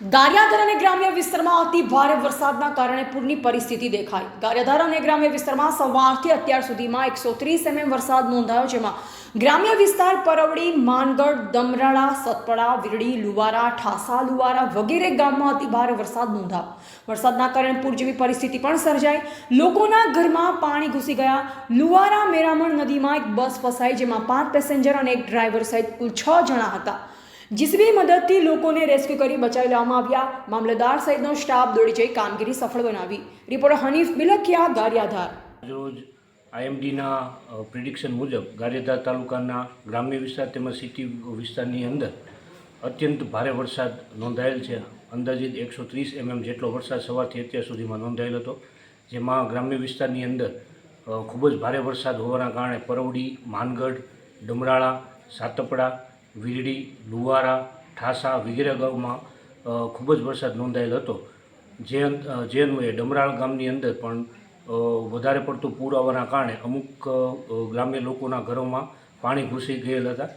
ગારિયાધાર અને ગ્રામ્ય વિસ્તારમાં અતિ ભારે વરસાદના કારણે પૂરની પરિસ્થિતિ દેખાઈ। ગારિયાધાર અને ગ્રામ્ય વિસ્તારમાં સવારથી અત્યાર સુધીમાં 130 mm વરસાદ નોંધાયો, જેમાં ગ્રામ્ય વિસ્તાર પરવડી, માનગઢ, દમરાળા, સતપડા, વીરડી, લુવારા, ઠાસા, લુવારા વગેરે ગામમાં અતિ ભારે વરસાદ નોંધાયો। વરસાદના કારણે પૂર જેવી પરિસ્થિતિ પણ સર્જાઈ। લોકોના ઘરમાં પાણી ઘૂસી ગયા। લુવારા મેરામણ નદીમાં એક બસ ફસાઈ, જેમાં 5 પેસેન્જર અને એક ડ્રાઈવર સહિત કુલ 6 જણા હતા। જીસીબી મદદથી લોકોને રેસ્ક્યુ કરી બચાવી લેવામાં આવ્યા। મામલતદાર સહિતનો સ્ટાફ દોડી જઈ કામગીરી સફળ બનાવી। રિપોર્ટર હનીફ બિલખિયા, ગારિયાધાર। રોજ આઈએમડીના પ્રિડિક્શન મુજબ ગારિયાધાર તાલુકાના ગ્રામ્ય વિસ્તાર તેમજ સિટી વિસ્તારની અંદર અત્યંત ભારે વરસાદ નોંધાયેલ છે। અંદાજિત 130 mm જેટલો વરસાદ સવારથી અત્યાર સુધીમાં નોંધાયેલ હતો, જેમાં ગ્રામ્ય વિસ્તારની અંદર ખૂબ જ ભારે વરસાદ હોવાના કારણે પરવડી, માનગઢ, ડમરાળા, સાતપડા, વીરડી, લુવારા, ઠાસા વગેરે ગામમાં ખૂબ જ વરસાદ નોંધાયેલ હતો। જે અન્વયે ડમરાળ ગામની અંદર પણ વધારે પડતું પૂર આવવાના કારણે અમુક ગ્રામ્ય લોકોના ઘરોમાં પાણી ઘૂસી ગયેલ હતા।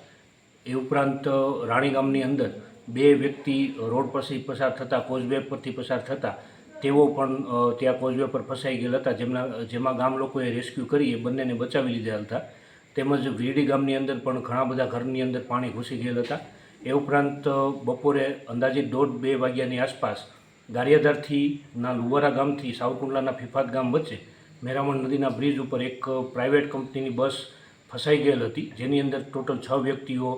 એ ઉપરાંત રાણી ગામની અંદર 2 વ્યક્તિ રોડ પરથી પસાર થતા, કોઝવે પરથી પસાર થતા તેઓ પણ ત્યાં કોઝવે પર ફસાઈ ગયેલ હતા, જેમાં ગામ લોકોએ રેસ્ક્યુ કરી એ બંનેને બચાવી લીધા હતા। તેમજ વીરડી ગામની અંદર પણ ઘણા બધા ઘરની અંદર પાણી ઘૂસી ગયેલ હતા। એ ઉપરાંત બપોરે અંદાજિત 1:30-2 વાગ્યાની આસપાસ ગારિયાધારથી લુવારા ગામથી સાવરકુંડલાના ફિફાત ગામ વચ્ચે મેરામણ નદીના બ્રિજ ઉપર એક પ્રાઇવેટ કંપનીની બસ ફસાઈ ગયેલ હતી, જેની અંદર ટોટલ 6 વ્યક્તિઓ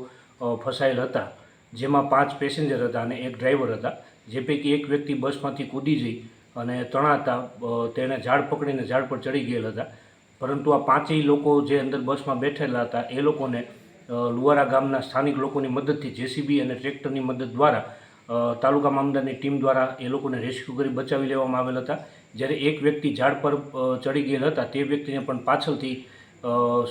ફસાયેલ હતા, જેમાં 5 પેસેન્જર હતા અને એક ડ્રાઈવર હતા। જે પૈકી એક વ્યક્તિ બસમાંથી કૂદી જઈ અને તણાતા તેણે ઝાડ પકડીને ઝાડ પર ચડી ગયેલ હતા, પરંતુ આ 5 લોકો જે અંદર બસમાં બેઠેલા હતા એ લોકોને લુવારા ગામના સ્થાનિક લોકોની મદદથી જેસીબી અને ટ્રેક્ટરની મદદ દ્વારા તાલુકા મામલતદારની ટીમ દ્વારા એ લોકોને રેસ્ક્યુ કરી બચાવી લેવામાં આવેલ હતા। જ્યારે એક વ્યક્તિ ઝાડ પર ચડી ગયેલ હતા તે વ્યક્તિને પણ પાછળથી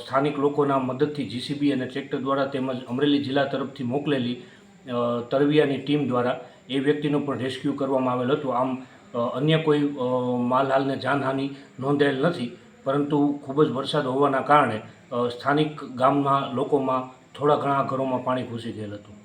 સ્થાનિક લોકોના મદદથી જીસીબી અને ટ્રેક્ટર દ્વારા તેમજ અમરેલી જિલ્લા તરફથી મોકલેલી તરવિયાની ટીમ દ્વારા એ વ્યક્તિનું પણ રેસ્ક્યુ કરવામાં આવેલ હતું। આમ અન્ય કોઈ માલહાલને જાનહાનિ નોંધાયેલ નથી, પરંતુ ખૂબ જ વરસાદ હોવાના કારણે સ્થાનિક ગામના લોકોમાં થોડા ઘણા ઘરોમાં પાણી ઘૂસી ગયેલ હતું।